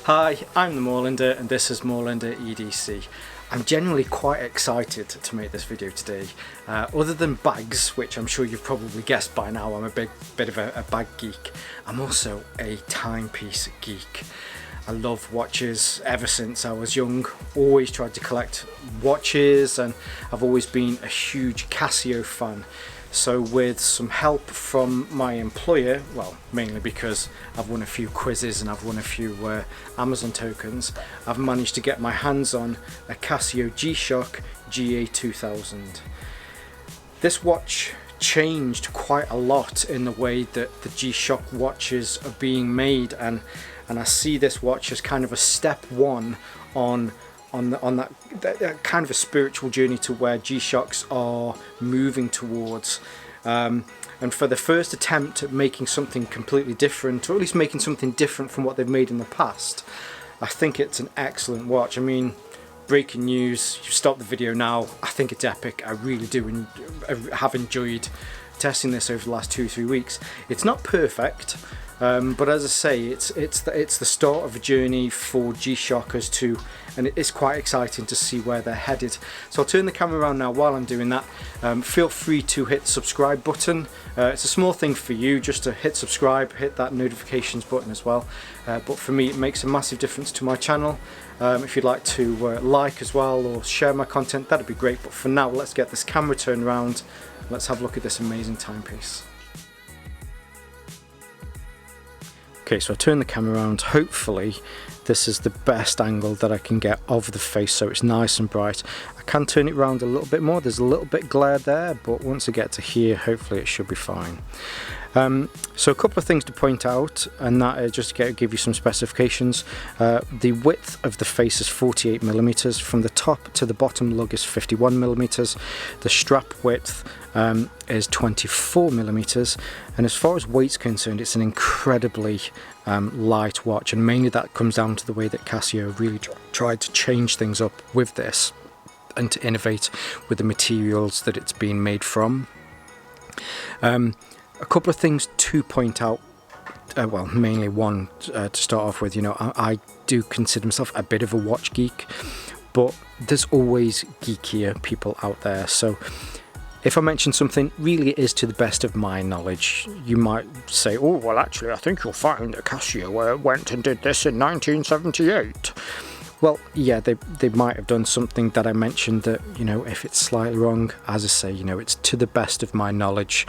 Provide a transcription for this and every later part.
Hi, I'm the Moorlander and this is Moorlander EDC. I'm genuinely quite excited to make this video today. Other than bags, which I'm sure you've probably guessed by now, I'm a bit of a bag geek. I'm also a timepiece geek. I love watches ever since I was young, always tried to collect watches, and I've always been a huge Casio fan. So with some help from my employer, well, mainly because I've won a few quizzes and I've won a few Amazon tokens, I've managed to get my hands on a Casio G-Shock GA-2000. This watch changed quite a lot in the way that the G-Shock watches are being made, and I see this watch as kind of a step one on that kind of a spiritual journey to where G-Shocks are moving towards. And for the first attempt at making something completely different, or at least making something different from what they've made in the past, I think it's an excellent watch. I mean, breaking news, you stop the video now, I think it's epic. I really do have enjoyed testing this over the last 2-3 weeks. It's not perfect, but as I say, it's the start of a journey for G-Shockers too, and it's quite exciting to see where they're headed. So I'll turn the camera around now while I'm doing that. Feel free to hit the subscribe button. It's a small thing for you, just to hit subscribe, hit that notifications button as well. But for me, it makes a massive difference to my channel. If you'd like to like as well or share my content, that'd be great. But for now, let's get this camera turned around. Let's have a look at this amazing timepiece. Okay, so I turn the camera around. Hopefully this is the best angle that I can get of the face, so it's nice and bright. I can turn it around a little bit more. There's a little bit glare there, but once I get to here, hopefully it should be fine. So a couple of things to point out, and that is just to give you some specifications. The width of the face is 48mm, from the top to the bottom lug is 51mm, the strap width is 24mm, and as far as weight's concerned, it's an incredibly light watch, and mainly that comes down to the way that Casio really tried to change things up with this and to innovate with the materials that it's been made from. A couple of things to point out, well, mainly one to start off with. You know, I do consider myself a bit of a watch geek, but there's always geekier people out there. So if I mention something, really it is to the best of my knowledge. You might say, oh, well, actually, I think you'll find that Casio went and did this in 1978. Well, yeah, they might have done something that I mentioned that, you know, if it's slightly wrong, as I say, you know, it's to the best of my knowledge.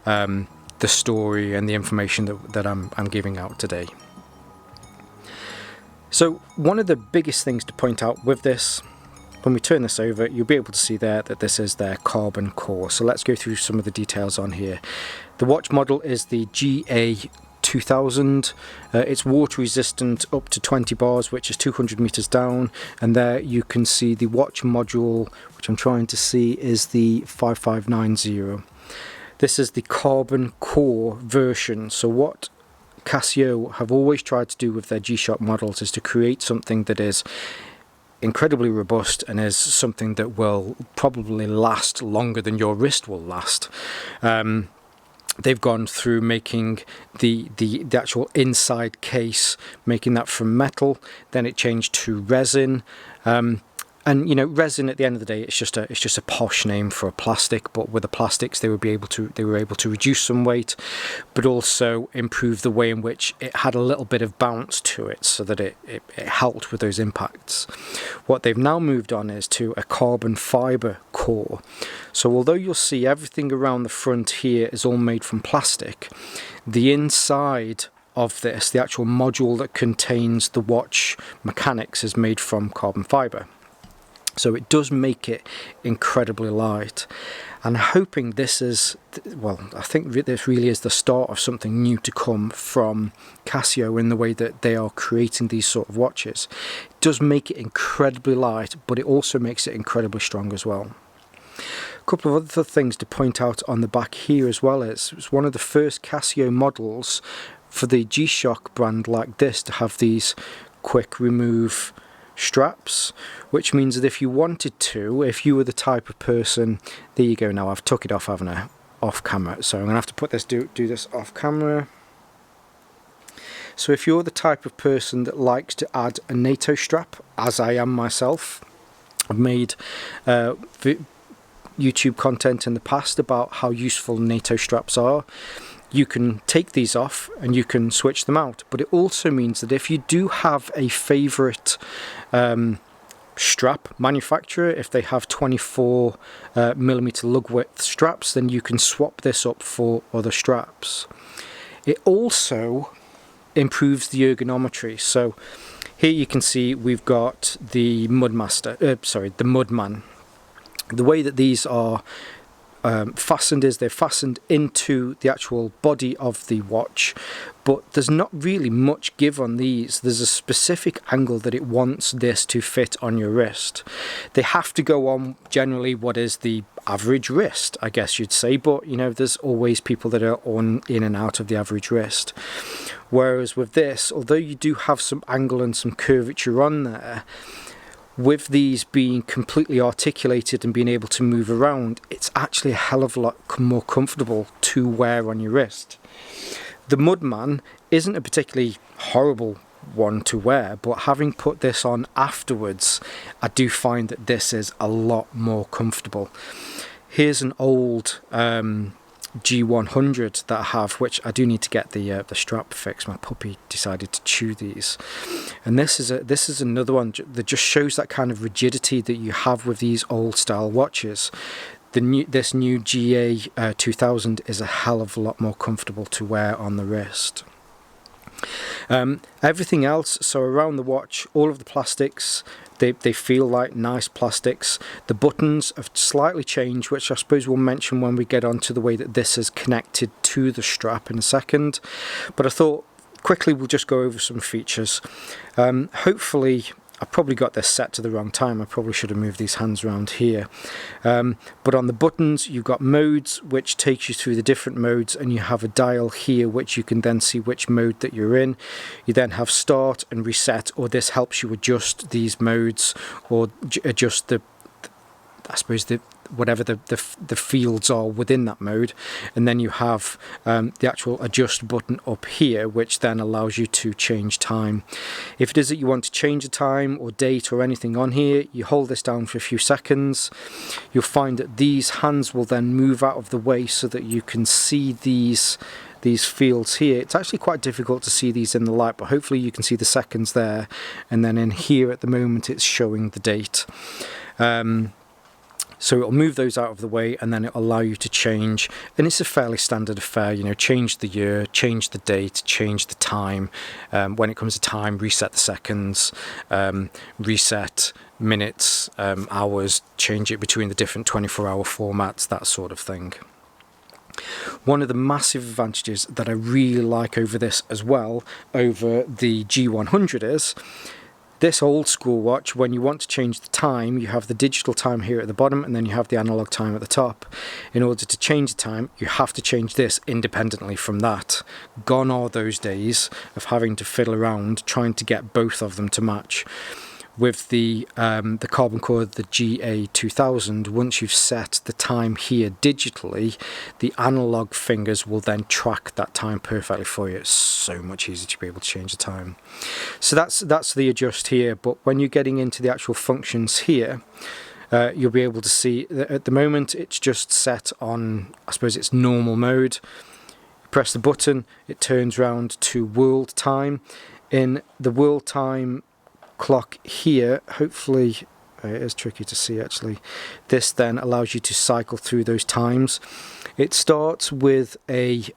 The story and the information that I'm giving out today. So one of the biggest things to point out with this, when we turn this over, you'll be able to see there that this is their carbon core. So let's go through some of the details on here. The watch model is the GA-2000. It's water resistant up to 20 bars, which is 200 meters down, and there you can see the watch module, which I'm trying to see, is the 5590. This is the carbon core version. So what Casio have always tried to do with their G-Shock models is to create something that is incredibly robust and is something that will probably last longer than your wrist will last. They've gone through making the actual inside case, making that from metal, then it changed to resin. And you know, resin at the end of the day, it's just a posh name for a plastic. But with the plastics, they were able to reduce some weight, but also improve the way in which it had a little bit of bounce to it, so that it helped with those impacts. What they've now moved on is to a carbon fiber core. So although you'll see everything around the front here is all made from plastic, the inside of this, the actual module that contains the watch mechanics, is made from carbon fiber. So it does make it incredibly light, and hoping this is, well, I think this really is the start of something new to come from Casio in the way that they are creating these sort of watches. It does make it incredibly light, but it also makes it incredibly strong as well. A couple of other things to point out on the back here as well is it's one of the first Casio models for the G-Shock brand like this to have these quick remove straps, which means that if you wanted to, if you were the type of person, there you go, now I've took it off, haven't I, off camera, so I'm gonna have to put this do this off camera. So if you're the type of person that likes to add a NATO strap, as I am myself, I've made YouTube content in the past about how useful NATO straps are. You can take these off and you can switch them out, but it also means that if you do have a favorite strap manufacturer, if they have 24mm lug width straps, then you can swap this up for other straps. It also improves the ergonometry. So here you can see we've got the the Mudman. The way that these are fastened is they're fastened into the actual body of the watch, but there's not really much give on these. There's a specific angle that it wants this to fit on your wrist. They have to go on generally what is the average wrist, I guess you'd say, but you know, there's always people that are on in and out of the average wrist. Whereas with this, although you do have some angle and some curvature on there, with these being completely articulated and being able to move around, it's actually a hell of a lot more comfortable to wear on your wrist. The Mudman isn't a particularly horrible one to wear, but having put this on afterwards, I do find that this is a lot more comfortable. Here's an old G100 that I have, which I do need to get the strap fixed. My puppy decided to chew these, and this is another one that just shows that kind of rigidity that you have with these old style watches. This new GA-2000 is a hell of a lot more comfortable to wear on the wrist. Everything else, so around the watch, all of the plastics, they feel like nice plastics. The buttons have slightly changed, which I suppose we'll mention when we get on to the way that this is connected to the strap in a second. But I thought quickly we'll just go over some features. Hopefully, I probably got this set to the wrong time. I probably should have moved these hands around here. But on the buttons, you've got modes, which takes you through the different modes, and you have a dial here, which you can then see which mode that you're in. You then have start and reset, or this helps you adjust these modes, or adjust whatever the fields are within that mode. And then you have the actual adjust button up here, which then allows you to change time. If it is that you want to change the time or date or anything on here, you hold this down for a few seconds. You'll find that these hands will then move out of the way so that you can see these fields here. It's actually quite difficult to see these in the light, but hopefully you can see the seconds there, and then in here at the moment it's showing the date. So it'll move those out of the way, and then it'll allow you to change, and it's a fairly standard affair, you know, change the year, change the date, change the time. When it comes to time, reset the seconds, reset minutes, hours, change it between the different 24-hour formats, that sort of thing. One of the massive advantages that I really like over this as well, over the G100, is this old school watch, when you want to change the time, you have the digital time here at the bottom, and then you have the analog time at the top. In order to change the time, you have to change this independently from that. Gone are those days of having to fiddle around trying to get both of them to match. With the carbon core, the GA-2000, once you've set the time here digitally, the analog fingers will then track that time perfectly for you. It's so much easier to be able to change the time. So that's the adjust here, but when you're getting into the actual functions here, you'll be able to see that at the moment it's just set on, I suppose it's normal mode. You press the button, it turns around to world time. In the world time clock here, hopefully it is tricky to see actually, this then allows you to cycle through those times. It starts with a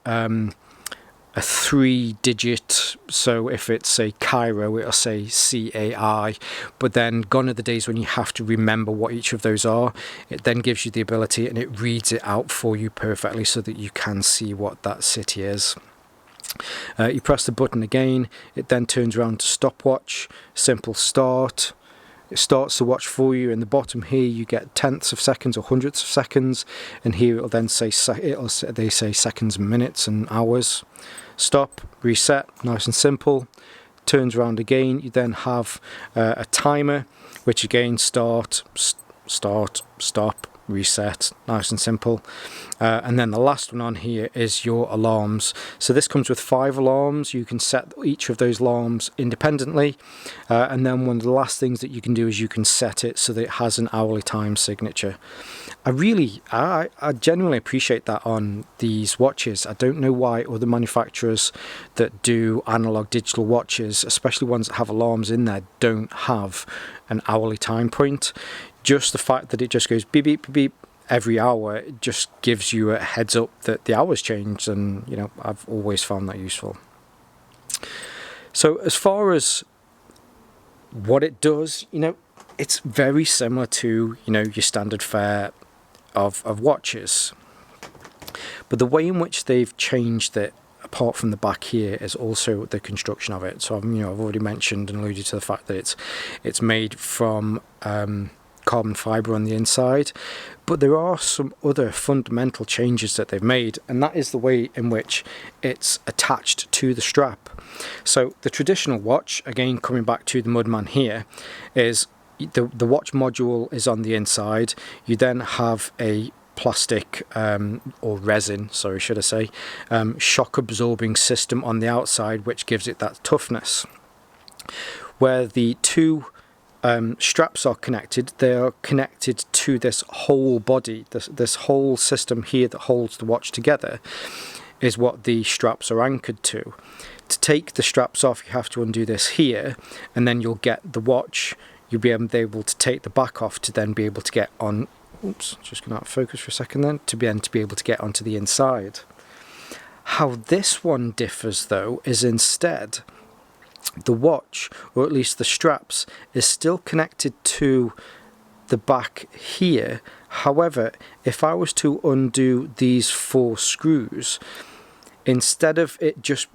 3-digit, so if it's a Cairo it'll say CAI, but then gone are the days when you have to remember what each of those are. It then gives you the ability, and it reads it out for you perfectly so that you can see what that city is. You press the button again, it then turns around to stopwatch, simple start. It starts the watch for you. In the bottom here you get tenths of seconds or hundredths of seconds, and here it'll then say they say seconds, minutes and hours. Stop, reset, nice and simple. Turns around again, you then have a timer, which again start, stop, reset, nice and simple. And then the last one on here is your alarms. So this comes with 5 alarms. You can set each of those alarms independently, and then one of the last things that you can do is you can set it so that it has an hourly time signature. I genuinely appreciate that on these watches. I don't know why other manufacturers that do analog digital watches, especially ones that have alarms in there, don't have an hourly time point. Just the fact that it just goes beep beep beep beep every hour, it just gives you a heads up that the hour's changed, and you know, I've always found that useful. So as far as what it does, you know, it's very similar to, you know, your standard fare of watches, but the way in which they've changed it, apart from the back here, is also the construction of it. So I've already mentioned and alluded to the fact that it's made from carbon fiber on the inside, but there are some other fundamental changes that they've made, and that is the way in which it's attached to the strap. So the traditional watch, again coming back to the Moorlander here, is the watch module is on the inside. You then have a plastic or resin, sorry, should I say, shock absorbing system on the outside, which gives it that toughness. Where the two straps are connected, they are connected to this whole body, this whole system here that holds the watch together is what the straps are anchored to. To take the straps off, you have to undo this here, and then you'll get the watch. You'll be able to take the back off to then be able to get on. Oops, just going out of focus for a second then. To be able to get onto the inside. How this one differs though is instead the watch, or at least the straps, is still connected to the back here. However, if I was to undo these 4 screws, instead of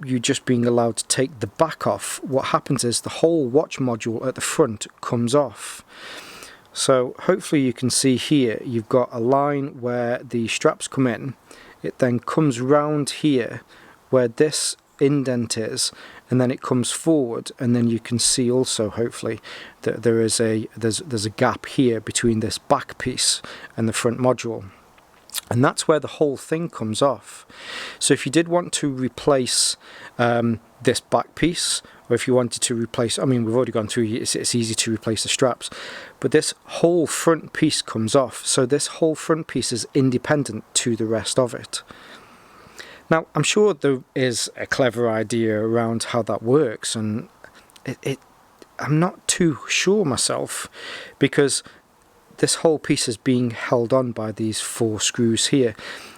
you just being allowed to take the back off, what happens is the whole watch module at the front comes off. So hopefully you can see here, you've got a line where the straps come in. It then comes round here where this indent is, and then it comes forward, and then you can see also hopefully that there's a gap here between this back piece and the front module. And that's where the whole thing comes off. So if you did want to replace this back piece, or if you wanted to replace, I mean, we've already gone through, it's easy to replace the straps, but this whole front piece comes off. So this whole front piece is independent to the rest of it. Now, I'm sure there is a clever idea around how that works, and I'm not too sure myself, because this whole piece is being held on by these 4 screws here.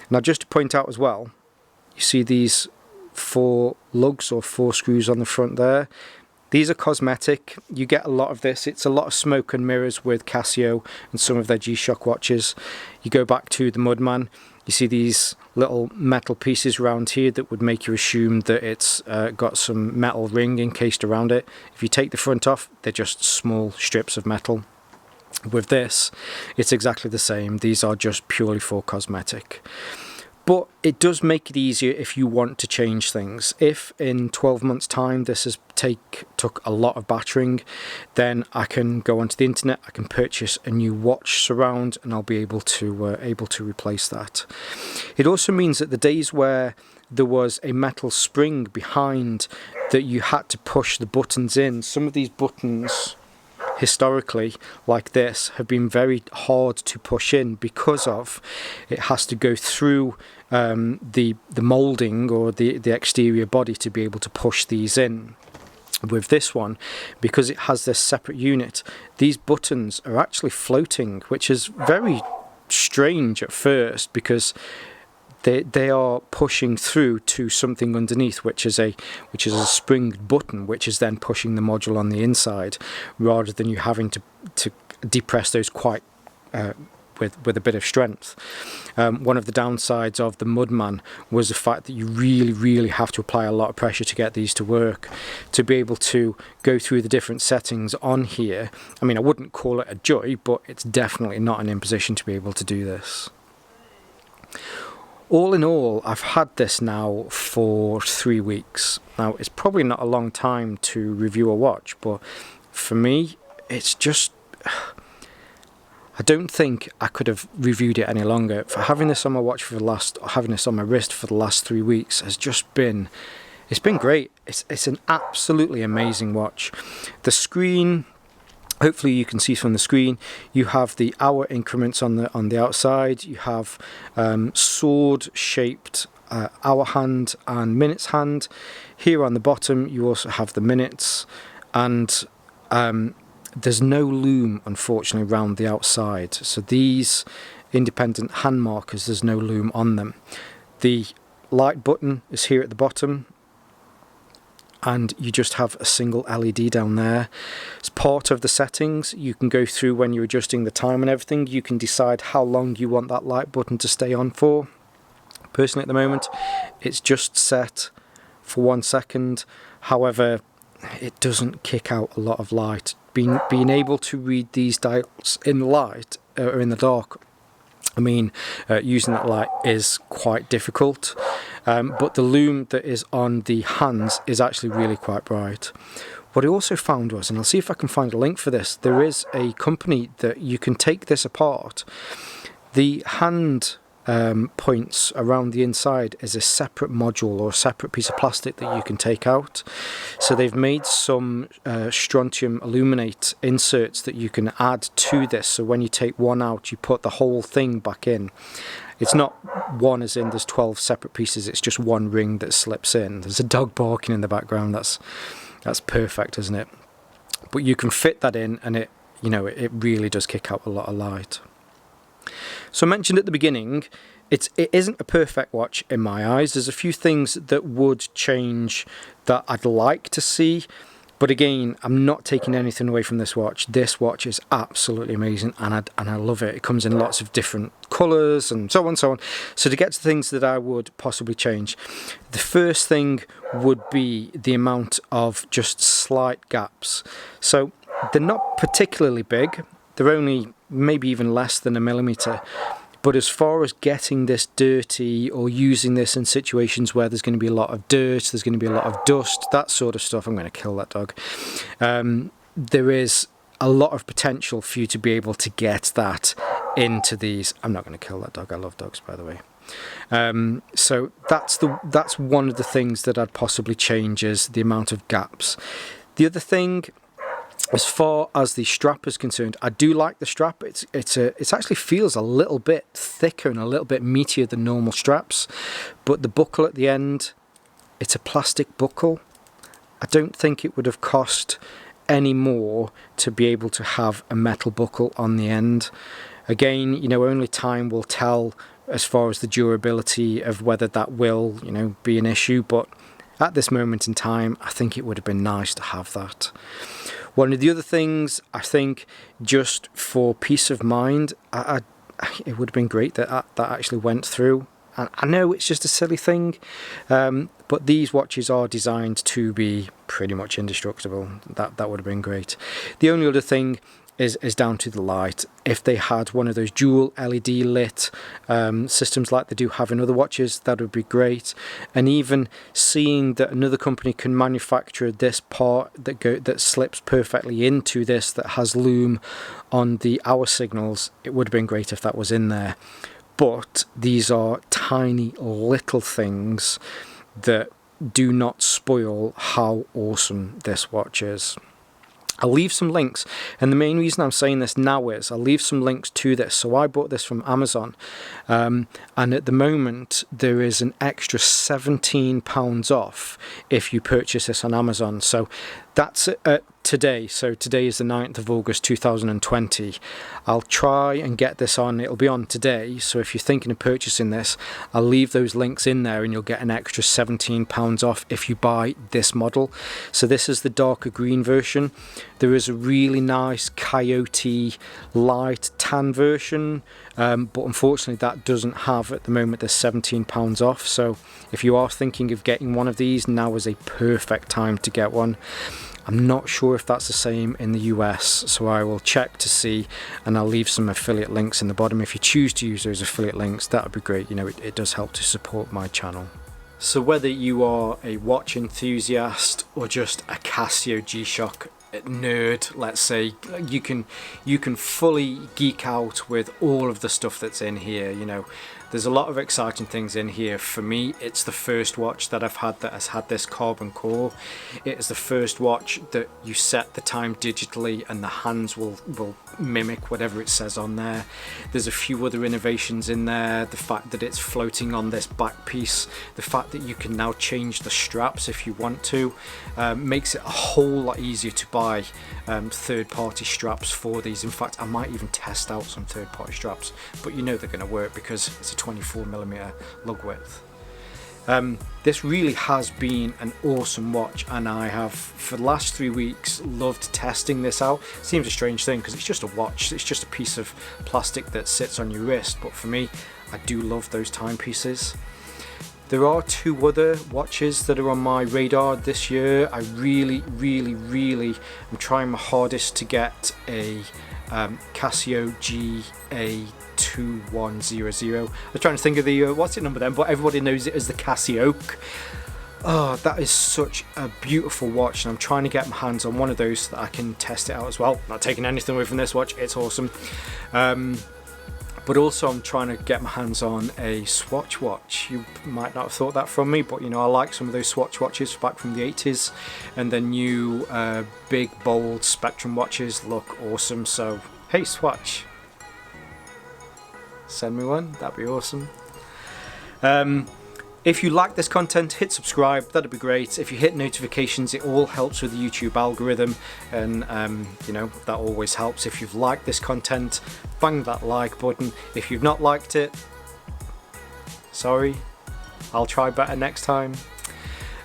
Now, just to point out as well, you see these 4 lugs or 4 screws on the front there. These are cosmetic. You get a lot of this. It's a lot of smoke and mirrors with Casio and some of their G-Shock watches. You go back to the Moorlander, you see these little metal pieces around here that would make you assume that it's got some metal ring encased around it. If you take the front off, they're just small strips of metal. With this, it's exactly the same. These are just purely for cosmetic. But it does make it easier if you want to change things. If in 12 months time this has took a lot of battering, then I can go onto the internet, I can purchase a new watch surround, and I'll be able to replace that. It also means that the days where there was a metal spring behind that you had to push the buttons in, some of these buttons historically, like this, have been very hard to push in because of it has to go through the moulding or the exterior body to be able to push these in. With this one, because it has this separate unit, these buttons are actually floating, which is very strange at first, because they are pushing through to something underneath, which is a springed button, which is then pushing the module on the inside, rather than you having to depress those quite with a bit of strength. One of the downsides of the Moorlander was the fact that you really have to apply a lot of pressure to get these to work. To be able to go through the different settings on here, I mean, I wouldn't call it a joy, but it's definitely not an imposition to be able to do this. All in all, I've had this now for 3 weeks. Now, it's probably not a long time to review a watch, but for me, it's just, I don't think I could have reviewed it any longer. For having this on my watch for the last, having this on my wrist for the last 3 weeks has just been, it's been great. It's an absolutely amazing watch. The screen, hopefully you can see from the screen, you have the hour increments on the outside. You have sword shaped hour hand and minutes hand. Here on the bottom you also have the minutes, and there's no loom unfortunately around the outside, so these independent hand markers, there's no loom on them. The light button is here at the bottom, and you just have a single LED down there. As part of the settings, you can go through when you're adjusting the time and everything, you can decide how long you want that light button to stay on for. Personally at the moment it's just set for 1 second, however it doesn't kick out a lot of light. Being able to read these dials in light or in the dark, I mean, using that light is quite difficult, but the loom that is on the hands is actually really quite bright. What I also found was, and I'll see if I can find a link for this, there is a company that you can take this apart. The hand points around the inside is a separate module or a separate piece of plastic that you can take out. So they've made some strontium aluminate inserts that you can add to this, so when you take one out you put the whole thing back in. It's not one as in there's 12 separate pieces, it's just one ring that slips in. There's a dog barking in the background, that's perfect, isn't it? But you can fit that in, and it, you know, it really does kick out a lot of light. So I mentioned at the beginning, it isn't a perfect watch in my eyes. There's a few things that would change that I'd like to see, but again, I'm not taking anything away from this watch. This watch is absolutely amazing, and I love it. It comes in lots of different colours and so on and so on. So to get to things that I would possibly change, the first thing would be the amount of just slight gaps. So they're not particularly big. They're only maybe even less than 1 millimeter. But as far as getting this dirty or using this in situations where there's going to be a lot of dirt, there's going to be a lot of dust, that sort of stuff, I'm going to kill that dog. There is a lot of potential for you to be able to get that into these. I'm not going to kill that dog. I love dogs, by the way. So that's one of the things that I'd possibly change, is the amount of gaps. The other thing, as far as the strap is concerned, I do like the strap. It actually feels a little bit thicker and a little bit meatier than normal straps, but the buckle at the end, it's a plastic buckle. I don't think it would have cost any more to be able to have a metal buckle on the end. Again, you know, only time will tell as far as the durability of whether that will, you know, be an issue, but at this moment in time, I think it would have been nice to have that. One of the other things, I think, just for peace of mind, it would have been great that that actually went through. And I know it's just a silly thing, but these watches are designed to be pretty much indestructible. That would have been great. The only other thing is down to the light. If they had one of those dual LED lit systems like they do have in other watches, that would be great. And even seeing that another company can manufacture this part that slips perfectly into this, that has loom on the hour signals, it would have been great if that was in there. But these are tiny little things that do not spoil how awesome this watch is. I'll leave some links, and the main reason I'm saying this now is I'll leave some links to this. So I bought this from Amazon, and at the moment there is an extra £17 off if you purchase this on Amazon. So that's today. So today is the 9th of August 2020. I'll try and get this on. It'll be on today. So if you're thinking of purchasing this, I'll leave those links in there, and you'll get an extra £17 off if you buy this model. So this is the darker green version. There is a really nice coyote light tan version, but unfortunately that doesn't have at the moment. There's £17 off. So if you are thinking of getting one of these, now is a perfect time to get one. I'm not sure if that's the same in the US, so I will check to see, and I'll leave some affiliate links in the bottom. If you choose to use those affiliate links, that would be great. You know, it does help to support my channel. So whether you are a watch enthusiast or just a Casio G-Shock nerd, let's say, you can fully geek out with all of the stuff that's in here. You know, there's a lot of exciting things in here. For me, it's the first watch that I've had that has had this carbon core. It is the first watch that you set the time digitally and the hands will mimic whatever it says on there. There's a few other innovations in there. The fact that it's floating on this back piece, the fact that you can now change the straps if you want to, makes it a whole lot easier to buy third-party straps for these. In fact, I might even test out some third-party straps, but you know they're going to work because it's a 24mm lug width. This really has been an awesome watch, and I have for the last 3 weeks loved testing this out. Seems a strange thing because it's just a watch, it's just a piece of plastic that sits on your wrist, but for me, I do love those timepieces. There are 2 other watches that are on my radar this year. I really am trying my hardest to get a Casio GA-2000. I was trying to think of the what's it number then, but everybody knows it as the Casio. Oh, that is such a beautiful watch, and I'm trying to get my hands on one of those so that I can test it out as well. Not taking anything away from this watch, it's awesome. But also I'm trying to get my hands on a Swatch watch. You might not have thought that from me, but you know, I like some of those Swatch watches back from the 80s, and the new big bold Spectrum watches look awesome. So hey Swatch, send me one, that'd be awesome. If you like this content, hit subscribe, that'd be great. If you hit notifications, it all helps with the YouTube algorithm, and you know, that always helps. If you've liked this content, bang that like button. If you've not liked it, sorry, I'll try better next time.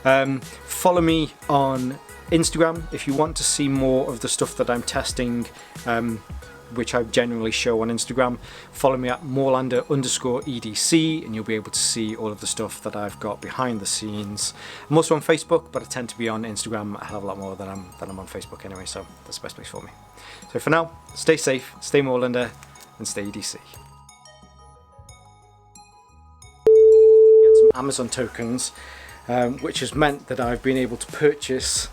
Follow me on Instagram if you want to see more of the stuff that I'm testing, which I generally show on Instagram. Follow me at Moorlander_EDC and you'll be able to see all of the stuff that I've got behind the scenes. I'm also on Facebook, but I tend to be on Instagram a hell of a lot more than I'm on Facebook anyway, so that's the best place for me. So for now, stay safe, stay Moorlander, and stay EDC. Get some Amazon tokens, which has meant that I've been able to purchase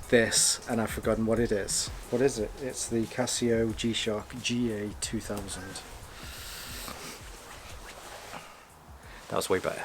this, and I've forgotten what it is. What is it? It's the Casio G-Shock GA-2000. That was way better.